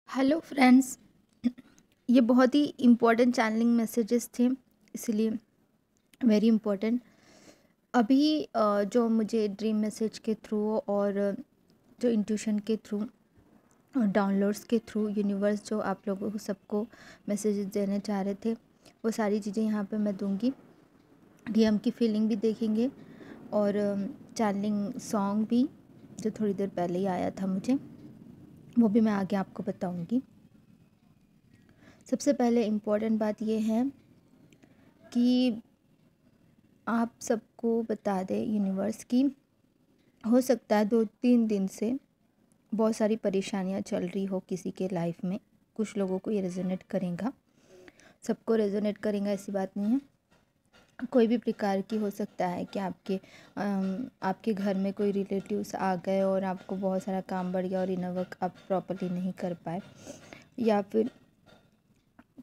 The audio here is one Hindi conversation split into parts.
Hello friends. ये बहुत ही इम्पोर्टेंट चैनलिंग मैसेजेस थे, इसलिए वेरी इम्पोर्टेंट। अभी जो मुझे ड्रीम मैसेज के थ्रू और जो इंट्यूशन के थ्रू और डाउनलोड्स के थ्रू यूनिवर्स जो आप लोगों को सबको मैसेजेस देने चाह रहे थे, वो सारी चीज़ें यहाँ पे मैं दूंगी। डीएम की फीलिंग भी देखेंगे और चैनलिंग सॉन्ग भी जो थोड़ी देर पहले ही आया था मुझे, वो भी मैं आगे आपको बताऊंगी। सबसे पहले इम्पोर्टेंट बात ये है कि आप सबको बता दें यूनिवर्स की, हो सकता है 2-3 दिन से बहुत सारी परेशानियां चल रही हो किसी के लाइफ में। कुछ लोगों को ये रेजोनेट करेगा, सबको रेजोनेट करेगा ऐसी बात नहीं है। कोई भी प्रकार की हो सकता है कि आपके घर में कोई रिलेटिव्स आ गए और आपको बहुत सारा काम बढ़ गया और इन वर्क आप प्रॉपर्ली नहीं कर पाए, या फिर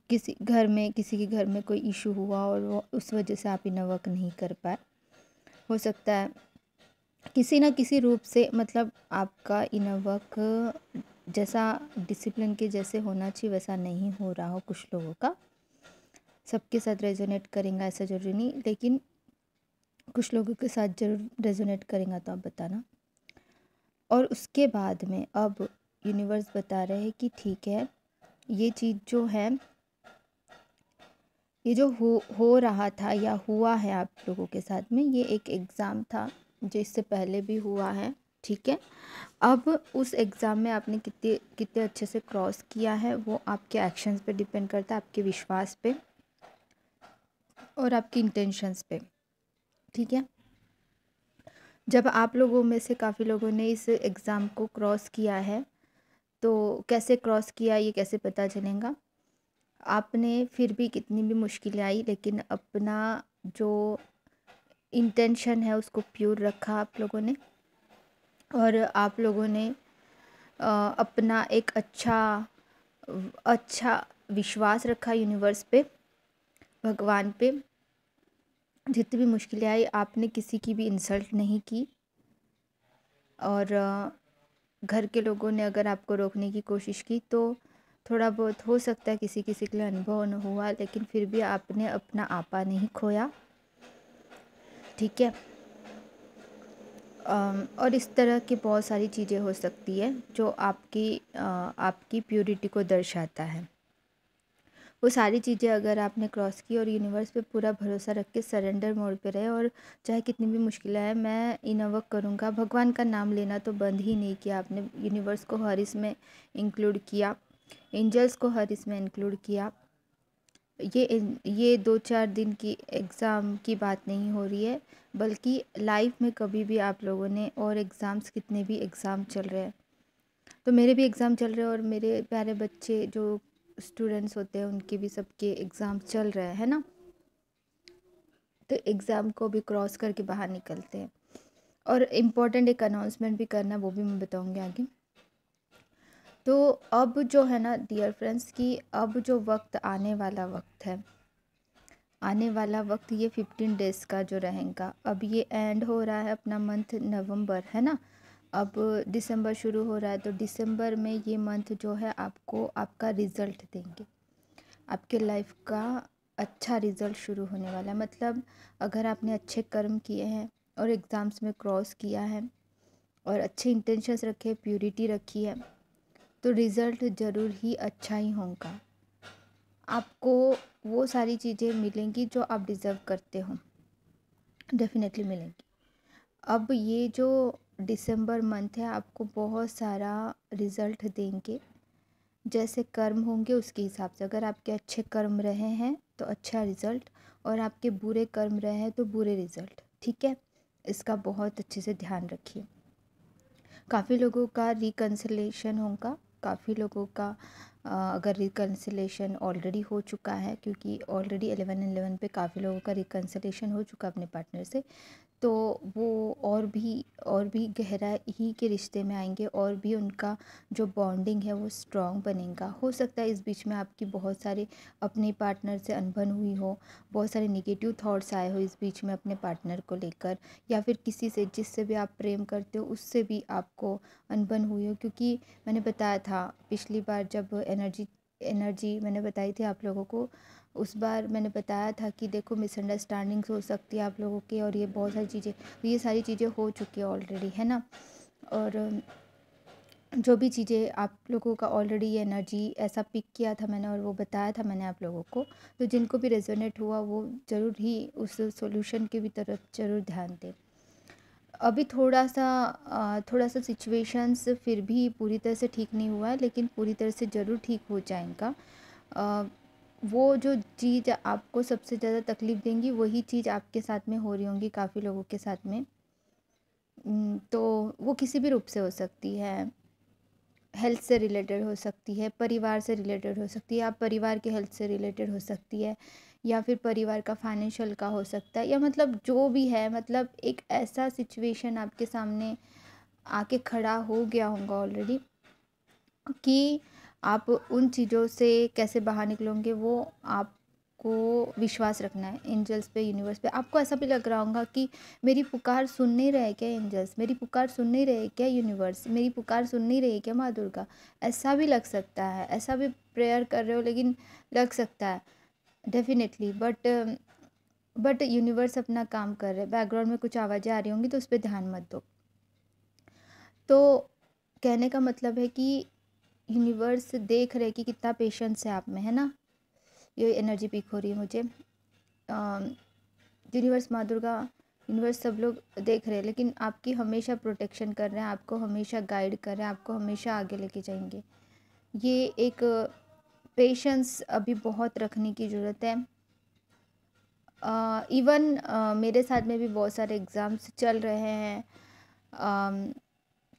किसी के घर में कोई इशू हुआ और वो उस वजह से आप इन वर्क नहीं कर पाए। हो सकता है किसी ना किसी रूप से, मतलब आपका इनर वर्क जैसा डिसिप्लिन के जैसे होना चाहिए वैसा नहीं हो रहा हो। कुछ लोगों का सबके साथ रेजोनेट करेंगे ऐसा ज़रूरी नहीं, लेकिन कुछ लोगों के साथ जरूर रेजोनेट करेंगे, तो आप बताना। और उसके बाद में अब यूनिवर्स बता रहे हैं कि ठीक है, ये चीज़ जो है, ये जो हो रहा था या हुआ है आप लोगों के साथ में, ये एक एग्ज़ाम था जो इससे पहले भी हुआ है। ठीक है, अब उस एग्ज़ाम में आपने कितने कितने अच्छे से क्रॉस किया है वो आपके एक्शंस पे डिपेंड करता है, आपके विश्वास पे और आपकी इंटेंशंस पे। ठीक है, जब आप लोगों में से काफ़ी लोगों ने इस एग्ज़ाम को क्रॉस किया है, तो कैसे क्रॉस किया ये कैसे पता चलेगा। आपने फिर भी कितनी भी मुश्किलें आई, लेकिन अपना जो इंटेंशन है उसको प्योर रखा आप लोगों ने, और आप लोगों ने अपना एक अच्छा विश्वास रखा यूनिवर्स पे, भगवान पे। जितनी भी मुश्किलें आई, आपने किसी की भी इंसल्ट नहीं की, और घर के लोगों ने अगर आपको रोकने की कोशिश की तो थोड़ा बहुत हो सकता है किसी किसी के लिए अनुभव न हुआ, लेकिन फिर भी आपने अपना आपा नहीं खोया। ठीक है, और इस तरह की बहुत सारी चीज़ें हो सकती है जो आपकी प्योरिटी को दर्शाता है। वो सारी चीज़ें अगर आपने क्रॉस की और यूनिवर्स पे पूरा भरोसा रख के सरेंडर मोड पे रहे, और चाहे कितनी भी मुश्किलें आए, मैं इनर वर्क करूँगा, भगवान का नाम लेना तो बंद ही नहीं किया आपने। यूनिवर्स को हर इसमें इंक्लूड किया, एंजल्स को हर इसमें इंक्लूड किया। ये 2-4 दिन की एग्ज़ाम की बात नहीं हो रही है, बल्कि लाइफ में कभी भी आप लोगों ने, और एग्ज़ाम्स कितने भी एग्ज़ाम चल रहे हैं, तो मेरे भी एग्ज़ाम चल रहे हैं और मेरे प्यारे बच्चे जो स्टूडेंट्स होते हैं उनके भी सबके एग्ज़ाम चल रहे हैं, है ना। तो एग्ज़ाम को भी क्रॉस करके बाहर निकलते हैं। और इम्पॉर्टेंट एक अनाउंसमेंट भी करना है, वो भी मैं बताऊंगी आगे। तो अब जो है ना डियर फ्रेंड्स, कि अब जो वक्त आने वाला वक्त ये 15 डेज़ का जो रहेगा, अब ये एंड हो रहा है अपना मंथ नवंबर, है ना। अब दिसंबर शुरू हो रहा है, तो दिसंबर में ये मंथ जो है आपको आपका रिज़ल्ट देंगे। आपके लाइफ का अच्छा रिज़ल्ट शुरू होने वाला है। मतलब अगर आपने अच्छे कर्म किए हैं और एग्ज़ाम्स में क्रॉस किया है और अच्छे इंटेंशंस रखे, प्यूरिटी रखी है, तो रिज़ल्ट ज़रूर ही अच्छा ही होगा। आपको वो सारी चीज़ें मिलेंगी जो आप डिज़र्व करते हो, डेफिनेटली मिलेंगी। अब ये जो दिसंबर मंथ है आपको बहुत सारा रिज़ल्ट देंगे, जैसे कर्म होंगे उसके हिसाब से। अगर आपके अच्छे कर्म रहे हैं तो अच्छा रिज़ल्ट, और आपके बुरे कर्म रहे हैं तो बुरे रिज़ल्ट। ठीक है, इसका बहुत अच्छे से ध्यान रखिए। काफ़ी लोगों का रिकन्सिलेशन होगा, काफ़ी लोगों का अगर रिकन्सिलेशन ऑलरेडी हो चुका है, क्योंकि ऑलरेडी 11/11 पे काफ़ी लोगों का रिकन्सिलेशन हो चुका अपने पार्टनर से, तो वो और भी गहराई के रिश्ते में आएंगे, और भी उनका जो बॉन्डिंग है वो स्ट्रॉन्ग बनेगा। हो सकता है इस बीच में आपकी बहुत सारे अपने पार्टनर से अनबन हुई हो, बहुत सारे नेगेटिव थॉट्स आए हो इस बीच में अपने पार्टनर को लेकर, या फिर किसी से जिससे भी आप प्रेम करते हो उससे भी आपको अनबन हुई हो। क्योंकि मैंने बताया था पिछली बार जब एनर्जी मैंने बताई थी आप लोगों को, उस बार मैंने बताया था कि देखो मिसअंडरस्टैंडिंग्स हो सकती है आप लोगों की, और ये बहुत सारी चीज़ें, तो ये सारी चीज़ें हो चुकी है ऑलरेडी, है ना। और जो भी चीज़ें आप लोगों का ऑलरेडी ये एनर्जी ऐसा पिक किया था मैंने, और वो बताया था मैंने आप लोगों को, तो जिनको भी रेजोनेट हुआ वो ज़रूर ही उस सॉल्यूशन की भी तरफ ज़रूर ध्यान दें। अभी थोड़ा सा सिचुएशंस फिर भी पूरी तरह से ठीक नहीं हुआ है, लेकिन पूरी तरह से ज़रूर ठीक हो जाएगा। वो जो चीज़ आपको सबसे ज़्यादा तकलीफ़ देंगी वही चीज़ आपके साथ में हो रही होंगी काफ़ी लोगों के साथ में। तो वो किसी भी रूप से हो सकती है, हेल्थ से रिलेटेड हो सकती है, परिवार से रिलेटेड हो सकती है, आप परिवार के हेल्थ से रिलेटेड हो सकती है, या फिर परिवार का फाइनेंशियल का हो सकता है, या मतलब जो भी है, मतलब एक ऐसा सिचुएशन आपके सामने आके खड़ा हो गया होगा ऑलरेडी कि आप उन चीज़ों से कैसे बाहर निकलोगे वो आपको विश्वास रखना है एंजल्स पे, यूनिवर्स पे। आपको ऐसा भी लग रहा होगा कि मेरी पुकार सुन नहीं रहे क्या एंजल्स, मेरी पुकार सुन नहीं रहे क्या यूनिवर्स, मेरी पुकार सुन नहीं रही क्या माँ दुर्गा। ऐसा भी लग सकता है, ऐसा भी प्रेयर कर रहे हो लेकिन लग सकता है डेफिनेटली। बट यूनिवर्स अपना काम कर रहे हैं। बैकग्राउंड में कुछ आवाज़ें आ रही होंगी तो उस पर ध्यान मत दो। तो कहने का मतलब है कि यूनिवर्स देख रहे कि कितना पेशेंस है आप में, है ना। ये एनर्जी पिक हो रही है मुझे। यूनिवर्स, माँ दुर्गा, यूनिवर्स, सब लोग देख रहे हैं, लेकिन आपकी हमेशा प्रोटेक्शन कर रहे हैं, आपको हमेशा गाइड कर रहे हैं, आपको हमेशा आगे लेके जाएंगे। ये एक पेशेंस अभी बहुत रखने की ज़रूरत है। इवन मेरे साथ में भी बहुत सारे एग्ज़ाम्स चल रहे हैं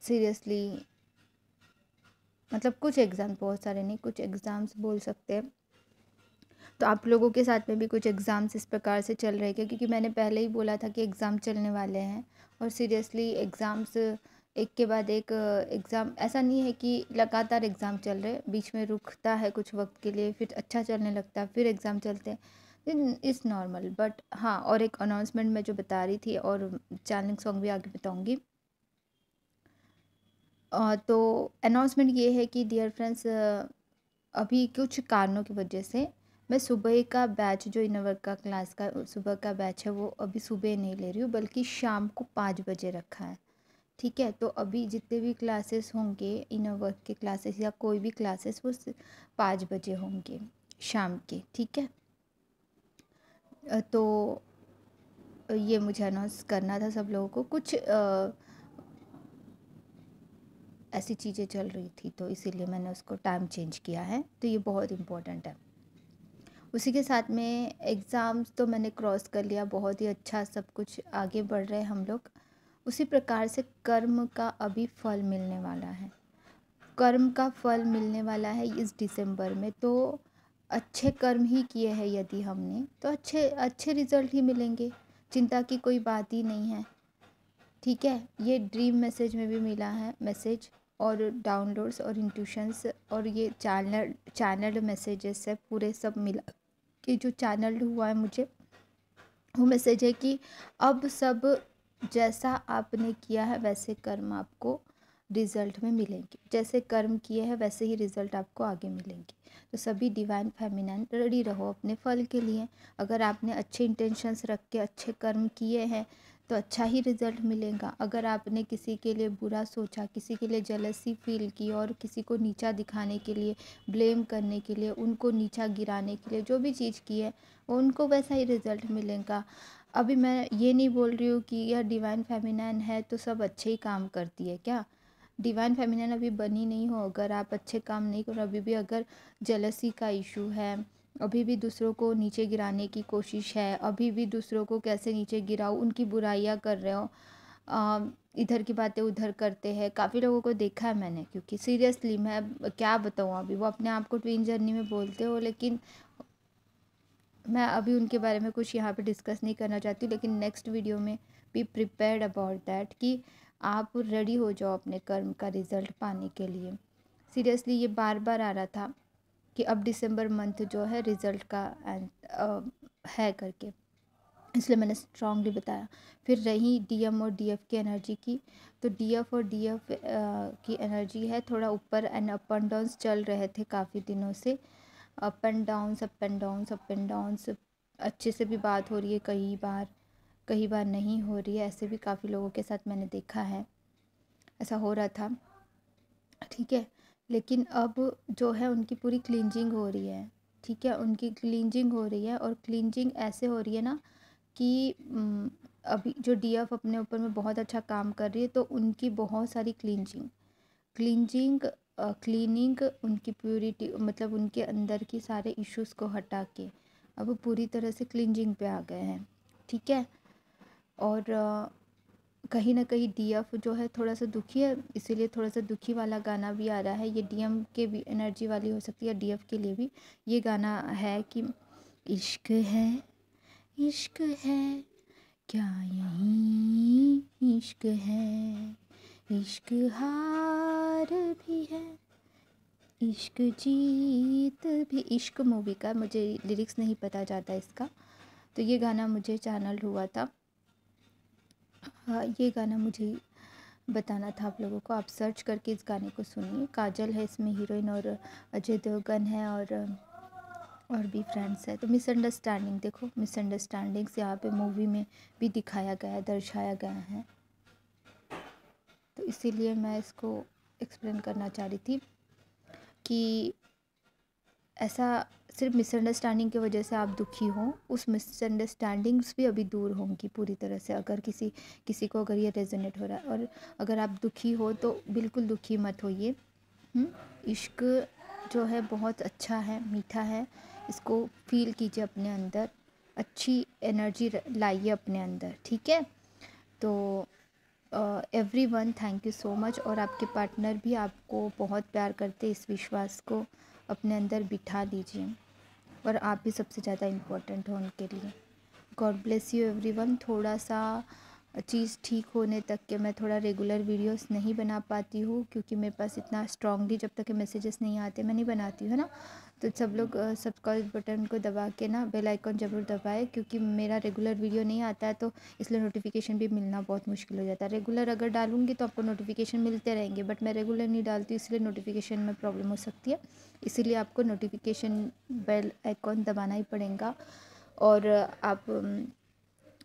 सीरियसली, मतलब कुछ एग्ज़ाम, बहुत सारे नहीं, कुछ एग्ज़ाम्स बोल सकते हैं। तो आप लोगों के साथ में भी कुछ एग्ज़ाम्स इस प्रकार से चल रहे हैं, क्योंकि मैंने पहले ही बोला था कि एग्ज़ाम चलने वाले हैं, और सीरियसली एग्ज़ाम्स एक के बाद एक एग्ज़ाम, ऐसा नहीं है कि लगातार एग्ज़ाम चल रहे, बीच में रुकता है कुछ वक्त के लिए, फिर अच्छा चलने लगता है, फिर एग्ज़ाम चलते हैं, इज़ नॉर्मल। बट हाँ, और एक अनाउंसमेंट मैं जो बता रही थी, और चैलेंजिंग सॉन्ग भी आगे बताऊँगी। तो अनाउंसमेंट ये है कि डियर फ्रेंड्स, अभी कुछ कारणों की वजह से मैं सुबह का बैच, जो इनवर्क का क्लास का सुबह का बैच है, वो अभी सुबह नहीं ले रही हूँ, बल्कि शाम को 5 बजे रखा है। ठीक है, तो अभी जितने भी क्लासेस होंगे, इनवर्क के क्लासेस या कोई भी क्लासेस, वो 5 बजे होंगे शाम के। ठीक है, तो ये मुझे अनाउंस करना था सब लोगों को। कुछ ऐसी चीज़ें चल रही थी तो इसीलिए मैंने उसको टाइम चेंज किया है, तो ये बहुत इम्पोर्टेंट है। उसी के साथ में एग्ज़ाम्स तो मैंने क्रॉस कर लिया, बहुत ही अच्छा, सब कुछ आगे बढ़ रहे हैं हम लोग। उसी प्रकार से कर्म का अभी फल मिलने वाला है, कर्म का फल मिलने वाला है इस दिसंबर में। तो अच्छे कर्म ही किए हैं यदि हमने, तो अच्छे अच्छे रिज़ल्ट ही मिलेंगे, चिंता की कोई बात ही नहीं है। ठीक है, ये ड्रीम मैसेज में भी मिला है मैसेज, और डाउनलोड्स और इंट्यूशंस, और ये चैनल्ड मैसेजेस है पूरे, सब मिला कि जो चैनल्ड हुआ है मुझे, वो मैसेज है कि अब सब जैसा आपने किया है वैसे कर्म आपको रिज़ल्ट में मिलेंगे, जैसे कर्म किए हैं वैसे ही रिज़ल्ट आपको आगे मिलेंगे। तो सभी डिवाइन फेमिनाइन रेडी रहो अपने फल के लिए। अगर आपने अच्छे इंटेंशंस रख के अच्छे कर्म किए हैं तो अच्छा ही रिज़ल्ट मिलेगा। अगर आपने किसी के लिए बुरा सोचा, किसी के लिए जेलसी फील की, और किसी को नीचा दिखाने के लिए, ब्लेम करने के लिए, उनको नीचा गिराने के लिए जो भी चीज़ की है, उनको वैसा ही रिज़ल्ट मिलेगा। अभी मैं ये नहीं बोल रही हूँ कि यह डिवाइन फेमिनाइन है तो सब अच्छे ही काम करती है क्या। डिवाइन फेमिनाइन अभी बनी नहीं हो, अगर आप अच्छे काम नहीं करो, अभी भी अगर जेलसी का इशू है, अभी भी दूसरों को नीचे गिराने की कोशिश है, अभी भी दूसरों को कैसे नीचे गिराओ, उनकी बुराइयाँ कर रहे हो, इधर की बातें उधर करते हैं, काफ़ी लोगों को देखा है मैंने। क्योंकि सीरियसली मैं क्या बताऊँ, अभी वो अपने आप को ट्विन जर्नी में बोलते हो, लेकिन मैं अभी उनके बारे में कुछ यहाँ पे डिस्कस नहीं करना चाहती हूँ, लेकिन नेक्स्ट वीडियो में बी प्रिपेयर्ड अबाउट दैट, कि आप रेडी हो जाओ अपने कर्म का रिज़ल्ट पाने के लिए। सीरियसली ये बार बार आ रहा था कि अब दिसंबर मंथ जो है रिज़ल्ट का है करके, इसलिए मैंने स्ट्रांगली बताया। फिर रही डीएम और डीएफ की एनर्जी की, तो डीएफ और डीएफ की एनर्जी है थोड़ा ऊपर एंड अप एंड डाउन्स चल रहे थे काफ़ी दिनों से, up and downs up and downs up and downs. अच्छे से भी बात हो रही है कई बार नहीं हो रही है, ऐसे भी काफ़ी लोगों के साथ मैंने देखा है, ऐसा हो रहा था, ठीक है। लेकिन अब जो है उनकी पूरी क्लींजिंग हो रही है, ठीक है, उनकी क्लींजिंग हो रही है, और क्लींजिंग ऐसे हो रही है ना कि अभी जो डीएफ अपने ऊपर में बहुत अच्छा काम कर रही है, तो उनकी बहुत सारी क्लीनिंग उनकी प्योरिटी, मतलब उनके अंदर की सारे इश्यूज़ को हटा के अब वो पूरी तरह से क्लींजिंग पे आ गए हैं, ठीक है। और कहीं ना कहीं डीएफ जो है थोड़ा सा दुखी है, इसीलिए थोड़ा सा दुखी वाला गाना भी आ रहा है। ये डीएम के भी एनर्जी वाली हो सकती है, डीएफ के लिए भी ये गाना है कि इश्क है, इश्क है, क्या यही इश्क है, इश्क हार भी है, इश्क जीत भी। इश्क मूवी का मुझे लिरिक्स नहीं पता जाता इसका, तो ये गाना मुझे चैनल हुआ था। हाँ, ये गाना मुझे बताना था आप लोगों को, आप सर्च करके इस गाने को सुनिए। काजल है इसमें हीरोइन, और अजय देवगन है, और भी फ्रेंड्स है। तो मिसअंडरस्टैंडिंग, देखो मिसअंडरस्टैंडिंग्स यहाँ पे मूवी में भी दिखाया गया है, दर्शाया गया है, तो इसीलिए मैं इसको एक्सप्लेन करना चाह रही थी कि ऐसा सिर्फ मिसअंडरस्टैंडिंग की वजह से आप दुखी हो, उस मिसअंडरस्टैंडिंग्स भी अभी दूर होंगी पूरी तरह से, अगर किसी को अगर ये रेजोनेट हो रहा है। और अगर आप दुखी हो तो बिल्कुल दुखी मत होइए। इश्क जो है बहुत अच्छा है, मीठा है, इसको फील कीजिए अपने अंदर, अच्छी एनर्जी लाइए अपने अंदर, ठीक है। तो everyone thank you so much, और आपके पार्टनर भी आपको बहुत प्यार करते, इस विश्वास को अपने अंदर बिठा लीजिए, और आप भी सबसे ज़्यादा इम्पोर्टेंट हो उनके लिए। God bless you everyone. थोड़ा सा चीज़ ठीक होने तक के मैं थोड़ा रेगुलर वीडियोस नहीं बना पाती हूँ, क्योंकि मेरे पास इतना स्ट्रांगली जब तक मैसेजेस नहीं आते मैं नहीं बनाती हूँ, है ना। तो सब लोग सब्सक्राइब बटन को दबा के ना बेल आइकन ज़रूर दबाएं, क्योंकि मेरा रेगुलर वीडियो नहीं आता है, तो इसलिए नोटिफिकेशन भी मिलना बहुत मुश्किल हो जाता है। रेगुलर अगर डालूंगी तो आपको नोटिफिकेशन मिलते रहेंगे, बट मैं रेगुलर नहीं डालती, इसलिए नोटिफिकेशन में प्रॉब्लम हो सकती है। इसीलिए आपको नोटिफिकेशन बेल आइकॉन दबाना ही पड़ेगा। और आप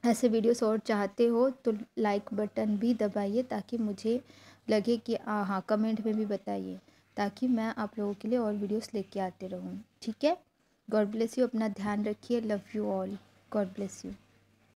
ऐसे वीडियोस और चाहते हो तो लाइक बटन भी दबाइए, ताकि मुझे लगे कि हाँ, कमेंट में भी बताइए, ताकि मैं आप लोगों के लिए और वीडियोस लेके आते रहूँ, ठीक है। गॉड ब्लेस यू, अपना ध्यान रखिए, love you all, God bless you.